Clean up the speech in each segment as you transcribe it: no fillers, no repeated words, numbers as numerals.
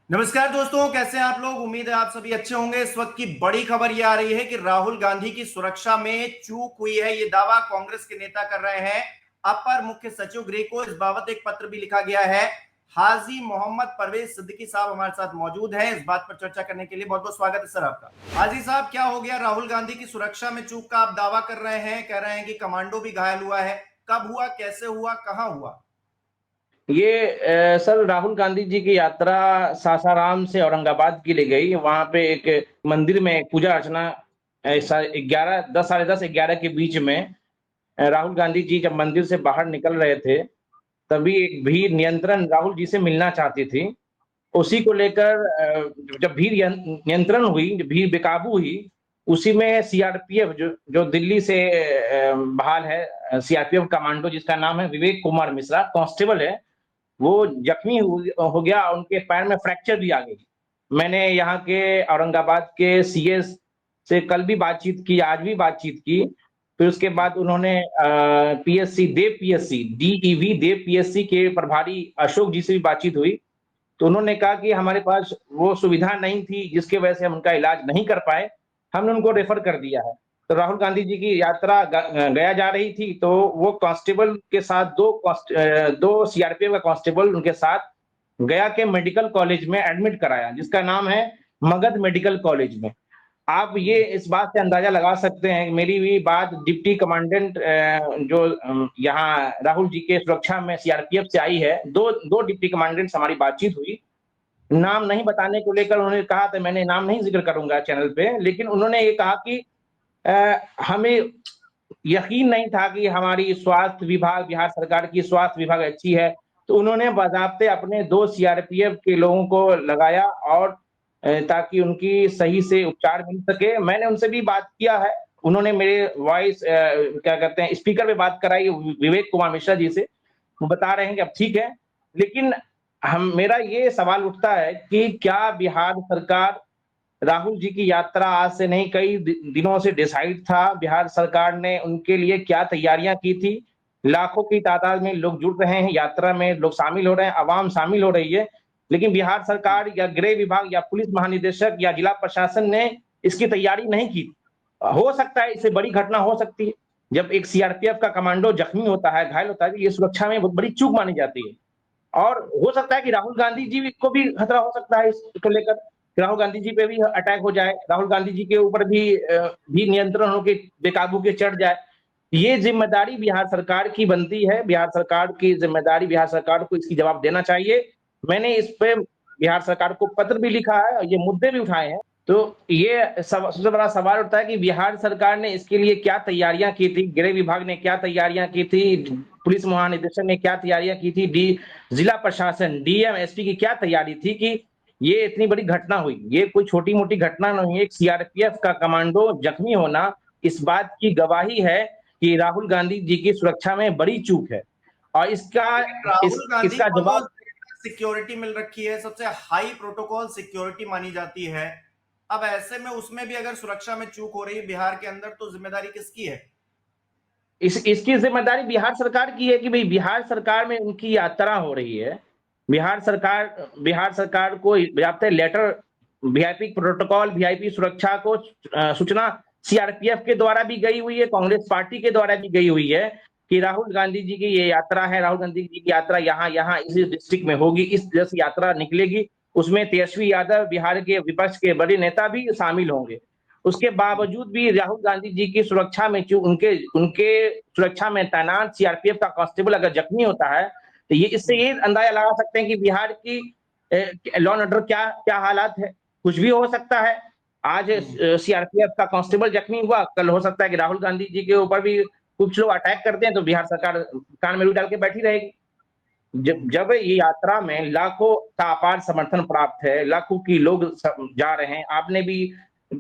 नमस्कार दोस्तों, कैसे हैं आप लोग। उम्मीद है आप सभी अच्छे होंगे। इस वक्त की बड़ी खबर ये आ रही है कि राहुल गांधी की सुरक्षा में चूक हुई है। ये दावा कांग्रेस के नेता कर रहे हैं। अपर मुख्य सचिव गृह को इस बाबत एक पत्र भी लिखा गया है। हाजी मोहम्मद परवेज सिद्दीकी साहब हमारे साथ मौजूद हैं। इस बात पर चर्चा करने के लिए बहुत बहुत स्वागत है सर आपका। हाजी साहब, क्या हो गया? राहुल गांधी की सुरक्षा में चूक का आप दावा कर रहे हैं, कह रहे हैं कि कमांडो भी घायल हुआ है। कब हुआ, कैसे हुआ, कहां हुआ? सर, राहुल गांधी जी की यात्रा सासाराम से औरंगाबाद के लिए गई। वहां पे एक मंदिर में पूजा अर्चना 11 10 10:30 11 के बीच में राहुल गांधी जी जब मंदिर से बाहर निकल रहे थे, तभी एक भीड़ नियंत्रण राहुल जी से मिलना चाहती थी। उसी को लेकर जब भीड़ नियंत्रण हुई, जब भीड़ बेकाबू हुई, उसी में सीआरपीएफ जो जो दिल्ली से बहाल है, सीआरपीएफ कमांडो जिसका नाम है विवेक कुमार मिश्रा, कांस्टेबल है, वो जख्मी हो गया। उनके पैर में फ्रैक्चर भी आ गई। मैंने यहाँ के औरंगाबाद के सीएस से कल भी बातचीत की, आज भी बातचीत की। फिर उसके बाद उन्होंने पीएससी देव पीएससी डीईवी देव पीएससी के प्रभारी अशोक जी से भी बातचीत हुई। तो उन्होंने कहा कि हमारे पास वो सुविधा नहीं थी जिसकी वजह से हम उनका इलाज नहीं कर पाए, हमने उनको रेफर कर दिया है। तो राहुल गांधी जी की यात्रा गया जा रही थी, तो वो कांस्टेबल के साथ दो सीआरपीएफ का कांस्टेबल उनके साथ गया के मेडिकल कॉलेज में एडमिट कराया, जिसका नाम है मगध मेडिकल कॉलेज में। आप ये इस बात से अंदाजा लगा सकते हैं। मेरी भी बात डिप्टी कमांडेंट जो यहाँ राहुल जी के सुरक्षा में सीआरपीएफ से आई है, दो दो डिप्टी कमांडेंट हमारी बातचीत हुई। नाम नहीं बताने को लेकर उन्होंने कहा, तो मैंने नाम नहीं जिक्र करूंगा चैनल पे, लेकिन उन्होंने ये कहा कि हमें यकीन नहीं था कि हमारी स्वास्थ्य विभाग, बिहार सरकार की स्वास्थ्य विभाग अच्छी है। तो उन्होंने बाज़ाब्ते अपने दो सीआरपीएफ के लोगों को लगाया और ताकि उनकी सही से उपचार मिल सके। मैंने उनसे भी बात किया है। उन्होंने मेरे वॉइस क्या कहते हैं स्पीकर पे बात कराई विवेक कुमार मिश्रा जी से। वो बता रहे हैं कि अब ठीक है। लेकिन हम मेरा ये सवाल उठता है कि क्या बिहार सरकार, राहुल जी की यात्रा आज से नहीं कई दिनों से डिसाइड था। बिहार सरकार ने उनके लिए क्या तैयारियां की थी। लाखों की तादाद में लोग जुड़ रहे हैं, यात्रा में लोग शामिल हो रहे हैं, आवाम शामिल हो रही है। लेकिन बिहार सरकार या गृह विभाग या पुलिस महानिदेशक या जिला प्रशासन ने इसकी तैयारी नहीं की। हो सकता है इससे बड़ी घटना हो सकती है। जब एक सीआरपीएफ का कमांडो जख्मी होता है, घायल होता है, तो ये सुरक्षा में बहुत बड़ी चूक मानी जाती है। और हो सकता है कि राहुल गांधी जी को भी खतरा हो सकता है इसको लेकर। राहुल गांधी जी पे भी अटैक हो जाए, राहुल गांधी जी के ऊपर भी नियंत्रण होकर बेकाबू के चढ़ जाए। ये जिम्मेदारी बिहार सरकार की बनती है। बिहार सरकार की जिम्मेदारी, बिहार सरकार को इसकी जवाब देना चाहिए। मैंने इस पे बिहार सरकार को पत्र भी लिखा है और ये मुद्दे भी उठाए हैं। तो ये सबसे बड़ा सवाल उठता है कि बिहार सरकार ने इसके लिए क्या तैयारियां की थी, गृह विभाग ने क्या तैयारियां की थी, पुलिस महानिदेशक ने क्या तैयारियां की थी, जिला प्रशासन डीएम एसपी की क्या तैयारी थी कि ये इतनी बड़ी घटना हुई। ये कोई छोटी मोटी घटना नहीं है। एक सीआरपीएफ का कमांडो जख्मी होना इस बात की गवाही है कि राहुल गांधी जी की सुरक्षा में बड़ी चूक है। और राहुल गांधी इसका को जवाब सिक्योरिटी मिल रखी है, सबसे हाई प्रोटोकॉल सिक्योरिटी मानी जाती है। अब ऐसे में उसमें भी अगर सुरक्षा में चूक हो रही है बिहार के अंदर, तो जिम्मेदारी किसकी है? इसकी जिम्मेदारी बिहार सरकार की है कि भाई बिहार सरकार में उनकी यात्रा हो रही है। बिहार सरकार को व्याप्त लेटर, वीआईपी प्रोटोकॉल, वीआईपी सुरक्षा को सूचना सीआरपीएफ के द्वारा भी गई हुई है, कांग्रेस पार्टी के द्वारा भी गई हुई है कि राहुल गांधी जी की ये यात्रा है, राहुल गांधी जी की यात्रा यहाँ यहाँ इस डिस्ट्रिक्ट में होगी, इस जैसी यात्रा निकलेगी। उसमें तेजस्वी यादव, बिहार के विपक्ष के बड़े नेता भी शामिल होंगे। उसके बावजूद भी राहुल गांधी जी की सुरक्षा में उनके उनके सुरक्षा में तैनात सीआरपीएफ का कांस्टेबल अगर जख्मी होता है, तो ये इससे ये अंदाजा लगा सकते हैं कि बिहार की लॉ एंड ऑर्डर क्या क्या हालात है। कुछ भी हो सकता है। आज सीआरपीएफ का कांस्टेबल जख्मी हुआ, कल हो सकता है कि राहुल गांधी जी के ऊपर भी कुछ लोग अटैक करते हैं, तो बिहार सरकार कान में रुई डाल के बैठी रहेगी। जब जब ये यात्रा में लाखों का अपार समर्थन प्राप्त है, लाखों की लोग जा रहे हैं। आपने भी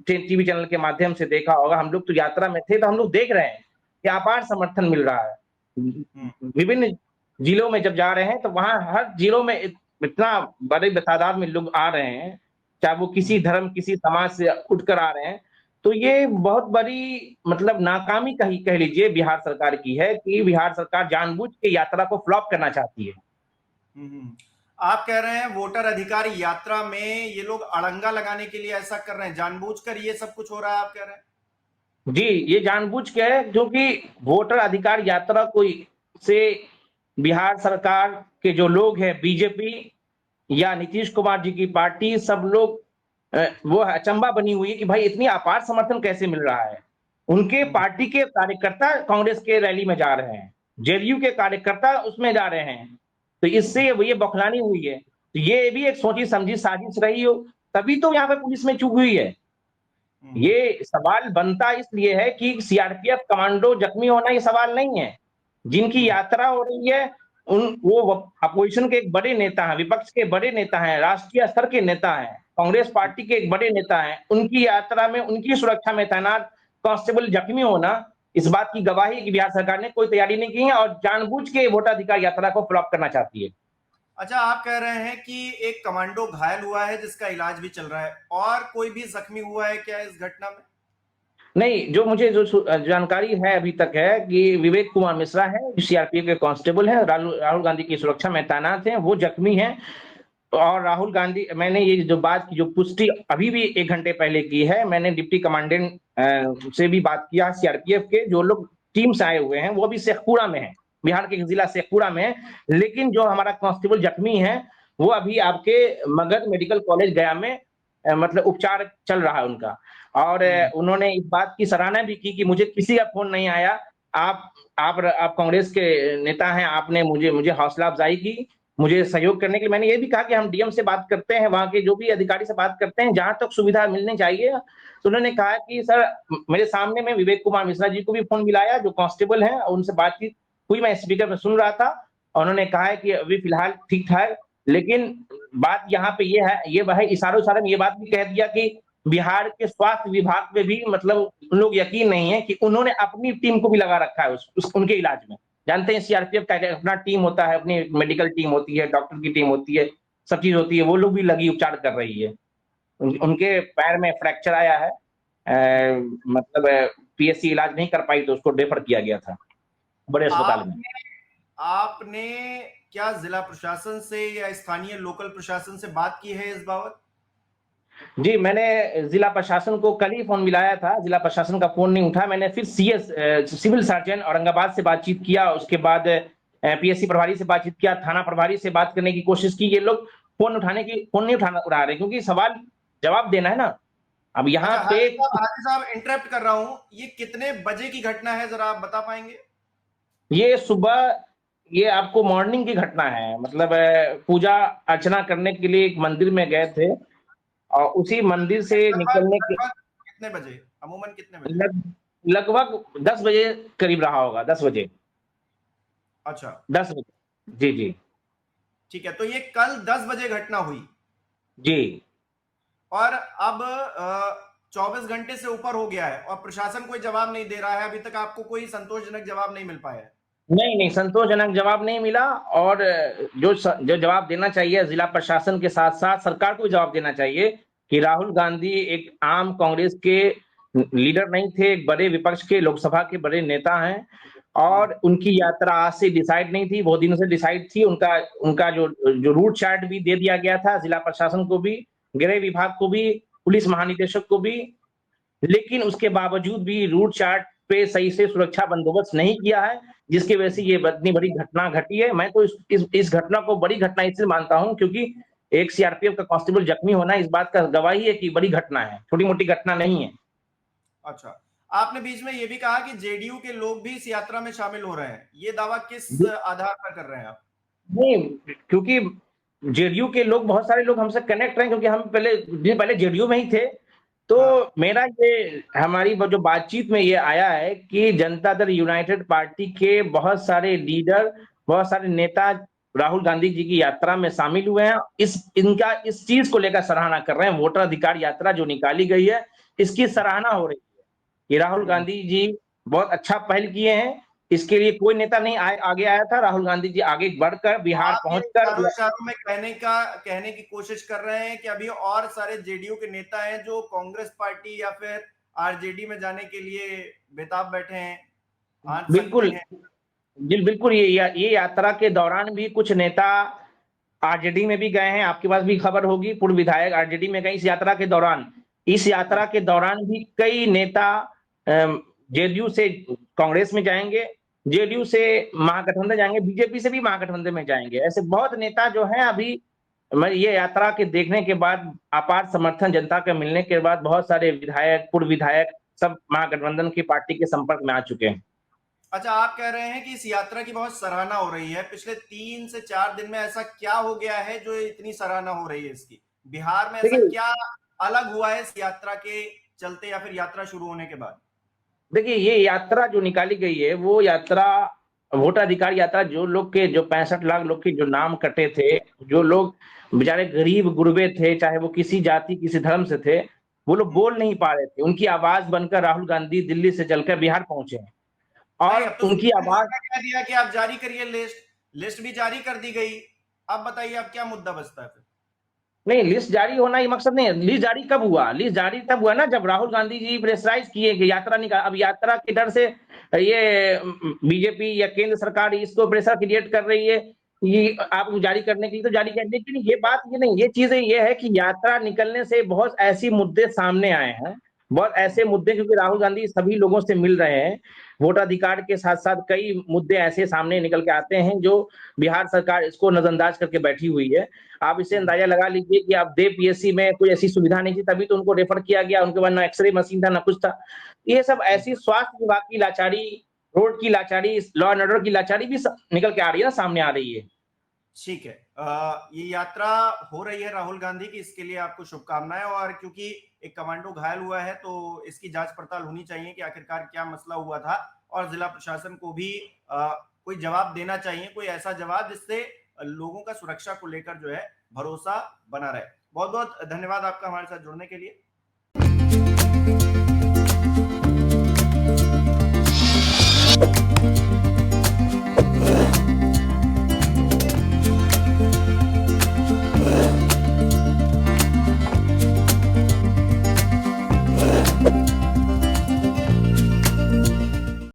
टीवी चैनल के माध्यम से देखा होगा, हम लोग तो यात्रा में थे, तो हम लोग देख रहे हैं कि अपार समर्थन मिल रहा है। विभिन्न जिलों में जब जा रहे हैं, तो वहां हर जिलों में इतना बड़े तादाद में लोग आ रहे हैं, चाहे वो किसी धर्म, किसी समाज से उठकर आ रहे हैं। तो ये बहुत बड़ी मतलब नाकामी कह लीजिए बिहार सरकार की है कि बिहार सरकार जानबूझ के यात्रा को फ्लॉप करना चाहती है। आप कह रहे हैं वोटर अधिकार यात्रा में ये लोग अड़ंगा लगाने के लिए ऐसा कर रहे हैं, जानबूझकर ये सब कुछ हो रहा है, आप कह रहे हैं? जी, ये जानबूझ के है, क्योंकि वोटर अधिकार यात्रा कोई से बिहार सरकार के जो लोग हैं, बीजेपी या नीतीश कुमार जी की पार्टी, सब लोग वो अचंभा बनी हुई है कि भाई इतनी अपार समर्थन कैसे मिल रहा है। उनके हम्म, पार्टी के कार्यकर्ता कांग्रेस के रैली में जा रहे हैं, जेडीयू के कार्यकर्ता उसमें जा रहे हैं, तो इससे ये बौखलानी हुई है। तो ये भी एक सोची समझी साजिश रही हो, तभी तो यहाँ पे पुलिस में चूक हुई है। हम्म, ये सवाल बनता इसलिए है कि सीआरपीएफ कमांडो जख्मी होना ये सवाल नहीं है। जिनकी हम्म, यात्रा हो रही है, वो अपोजिशन के एक बड़े नेता हैं, विपक्ष के बड़े नेता हैं, राष्ट्रीय स्तर के नेता हैं, कांग्रेस पार्टी के एक बड़े नेता हैं। उनकी यात्रा में, उनकी सुरक्षा में तैनात कांस्टेबल जख्मी होना इस बात की गवाही कि बिहार सरकार ने कोई तैयारी नहीं की है और जानबूझ के वोटाधिकार यात्रा को फ्लॉप करना चाहती है। अच्छा, आप कह रहे हैं कि एक कमांडो घायल हुआ है जिसका इलाज भी चल रहा है, और कोई भी जख्मी हुआ है क्या इस घटना में? नहीं, जो मुझे जो जानकारी है अभी तक है कि विवेक कुमार मिश्रा है, सीआरपीएफ के कांस्टेबल हैं, राहुल गांधी की सुरक्षा में तैनात हैं, वो जख्मी हैं। और राहुल गांधी, मैंने ये जो बात की, जो पुष्टि अभी भी 1 घंटे पहले की है, मैंने डिप्टी कमांडेंट से भी बात किया, सीआरपीएफ के जो लोग टीम से आए हुए हैं, वो भी शेखपुरा में है, बिहार के जिला शेखपुरा में है। लेकिन जो हमारा कांस्टेबल जख्मी है, वो अभी आपके मगध मेडिकल कॉलेज गया में मतलब उपचार चल रहा है उनका। और हम्म, उन्होंने इस बात की सराहना भी की कि मुझे किसी का फोन नहीं आया, आप कांग्रेस के नेता हैं, आपने मुझे मुझे हौसला अफजाई की, मुझे सहयोग करने के लिए। मैंने ये भी कहा कि हम डीएम से बात करते हैं, वहां के जो भी अधिकारी से बात करते हैं, जहां तक सुविधा मिलनी चाहिए। तो उन्होंने कहा कि सर, मेरे सामने में विवेक कुमार मिश्रा जी को भी फोन मिलाया, जो कांस्टेबल हैं, उनसे बातचीत हुई, मैं स्पीकर पर सुन रहा था, और उन्होंने कहा है कि अभी फिलहाल ठीक ठाक। लेकिन बात यहाँ पे ये है, ये वह इशारों इशारे में ये बात भी कह दिया कि बिहार के स्वास्थ्य विभाग में भी मतलब उन लोग यकीन नहीं है कि उन्होंने अपनी टीम को भी लगा रखा है उनके इलाज में। जानते हैं सीआरपीएफ का अपना टीम होता है, अपनी मेडिकल टीम होती है, डॉक्टर की टीम होती है, सब चीज होती है, वो लोग भी लगी उपचार कर रही है। उनके पैर में फ्रैक्चर आया है, मतलब पीएससी इलाज नहीं कर पाई तो उसको रेफर किया गया था बड़े अस्पताल में। आपने आपने क्या जिला प्रशासन से या स्थानीय लोकल प्रशासन से बात की है इस बाबत? जी, मैंने जिला प्रशासन को कल ही फोन मिलाया था, जिला प्रशासन का फोन नहीं उठा। मैंने फिर सीएस सिविल सर्जन औरंगाबाद से बातचीत किया, उसके बाद पीएससी प्रभारी से बातचीत किया, थाना प्रभारी से बात करने की कोशिश की। ये लोग फोन नहीं उठा रहे, क्योंकि सवाल जवाब देना है ना। अब यहाँ अच्छा, पे हाजी साहब इंटरप्ट कर रहा हूं, ये कितने बजे की घटना है, जरा आप बता पाएंगे? ये सुबह, ये आपको मॉर्निंग की घटना है, मतलब पूजा अर्चना करने के लिए एक मंदिर में गए थे, और उसी मंदिर से लगभग निकलने के लगभग कितने बजे, अमूमन कितने बजे? लगभग 10 बजे करीब रहा होगा, 10 बजे। अच्छा, 10 बजे, जी जी ठीक है, तो ये कल 10 बजे घटना हुई, जी। और अब 24 घंटे से ऊपर हो गया है और प्रशासन कोई जवाब नहीं दे रहा है, अभी तक आपको कोई संतोषजनक जवाब नहीं मिल पाया है। नहीं नहीं, संतोषजनक जवाब नहीं मिला। और जो जवाब देना चाहिए, जिला प्रशासन के साथ साथ सरकार को भी जवाब देना चाहिए कि राहुल गांधी एक आम कांग्रेस के लीडर नहीं थे, एक बड़े विपक्ष के, लोकसभा के बड़े नेता हैं। हम्म, और उनकी यात्रा आज से डिसाइड नहीं थी, बहुत दिनों से डिसाइड थी। उनका उनका जो रूट चार्ट भी दे दिया गया था जिला प्रशासन को भी, गृह विभाग को भी, पुलिस महानिदेशक को भी। लेकिन उसके बावजूद भी रूट चार्ट पे सही से सुरक्षा बंदोबस्त नहीं किया है, जिसकी वजह से ये इतनी बड़ी घटना घटी है। मैं तो इस घटना को बड़ी घटना इसलिए मानता हूं, क्योंकि एक सीआरपीएफ का कांस्टेबल जख्मी होना इस बात का गवाही है कि बड़ी घटना है, छोटी मोटी घटना नहीं है। अच्छा, आपने बीच में ये भी कहा कि जेडीयू के लोग भी इस यात्रा में शामिल हो रहे हैं, ये दावा किस आधार पर कर रहे हैं आप? नहीं, क्योंकि जेडीयू के लोग, बहुत सारे लोग हमसे कनेक्ट रहे, क्योंकि हम पहले जेडीयू में ही थे। तो हाँ, मेरा ये, हमारी जो बातचीत में ये आया है कि जनता दल यूनाइटेड पार्टी के बहुत सारे लीडर, बहुत सारे नेता राहुल गांधी जी की यात्रा में शामिल हुए हैं। इस चीज को लेकर सराहना कर रहे हैं, वोटर अधिकार यात्रा जो निकाली गई है, इसकी सराहना हो रही है कि राहुल हम्म। गांधी जी बहुत अच्छा पहल किए हैं। इसके लिए कोई नेता नहीं आगे आया था, राहुल गांधी जी आगे बढ़कर बिहार आप ये पहुंचकर। इशारों इशारों में कहने की कोशिश कर रहे हैं कि अभी और सारे जेडीयू के नेता हैं जो कांग्रेस पार्टी या फिर आरजेडी में जाने के लिए बेताब बैठे हैं, आ सकते बिल्कुल, हैं। जी बिल्कुल। ये यात्रा के दौरान भी कुछ नेता आरजेडी में भी गए हैं, आपके पास भी खबर होगी, पूर्व विधायक आरजेडी में गए इस यात्रा के दौरान भी कई नेता जेडीयू से कांग्रेस में जाएंगे, जेडीयू से महागठबंधन जाएंगे, बीजेपी से भी महागठबंधन में जाएंगे। ऐसे बहुत नेता जो हैं अभी ये यात्रा के देखने के बाद, अपार समर्थन जनता के मिलने के बाद बहुत सारे विधायक, पूर्व विधायक सब महागठबंधन की पार्टी के संपर्क में आ चुके हैं। अच्छा, आप कह रहे हैं कि इस यात्रा की बहुत सराहना हो रही है। पिछले 3 से 4 दिन में ऐसा क्या हो गया है जो इतनी सराहना हो रही है इसकी? बिहार में ऐसा देखिए क्या अलग हुआ है इस यात्रा के चलते या फिर यात्रा शुरू होने के बाद? देखिए, ये यात्रा जो निकाली गई है वो यात्रा वोटाधिकार यात्रा, जो लोग के जो 65 लाख लोग के जो नाम कटे थे, जो लोग बेचारे गरीब गुरबे थे, चाहे वो किसी जाति किसी धर्म से थे, वो लोग बोल नहीं पा रहे थे, उनकी आवाज बनकर राहुल गांधी दिल्ली से चलकर बिहार पहुंचे हैं नहीं, और अब तो उनकी सुप्रीम कोर्ट आवाज। ने कह दिया कि आप जारी करिए लिस्ट। लिस्ट भी जारी कर दी गई। अब बताइए अब क्या मुद्दा बचता है फिर? नहीं, लिस्ट जारी होना ही मकसद नहीं है। लिस्ट जारी कब हुआ? लिस्ट जारी तब हुआ ना जब राहुल गांधी जी प्रेशराइज किए कि यात्रा निकाल। अब यात्रा के डर से ये बीजेपी या केंद्र सरकार इसको प्रेशर क्रिएट कर रही है ये आप जारी करने के लिए, तो जारी करने के लिए। ये बात ये नहीं, ये चीजें ये है कि यात्रा निकलने से बहुत ऐसी मुद्दे सामने आए हैं, बहुत ऐसे मुद्दे, क्योंकि राहुल गांधी सभी लोगों से मिल रहे हैं, वोटाधिकार के साथ साथ कई मुद्दे ऐसे सामने निकल के आते हैं जो बिहार सरकार इसको नजरअंदाज करके बैठी हुई है। आप इसे अंदाजा लगा लीजिए कि आप दे पीएससी में कोई ऐसी सुविधा नहीं थी, तभी तो उनको रेफर किया गया, उनके पास ना एक्सरे मशीन था ना कुछ था। ये सब ऐसी स्वास्थ्य विभाग की लाचारी, रोड की लाचारी, लॉ एंड ऑर्डर की लाचारी भी निकल के आ रही है ना, सामने आ रही है। ठीक है। ये यात्रा हो रही है राहुल गांधी की, इसके लिए आपको शुभकामनाएं। और क्योंकि एक कमांडो घायल हुआ है तो इसकी जांच पड़ताल होनी चाहिए कि आखिरकार क्या मसला हुआ था, और जिला प्रशासन को भी कोई जवाब देना चाहिए, कोई ऐसा जवाब जिससे लोगों का सुरक्षा को लेकर जो है भरोसा बना रहे। बहुत बहुत धन्यवाद आपका हमारे साथ जुड़ने के लिए।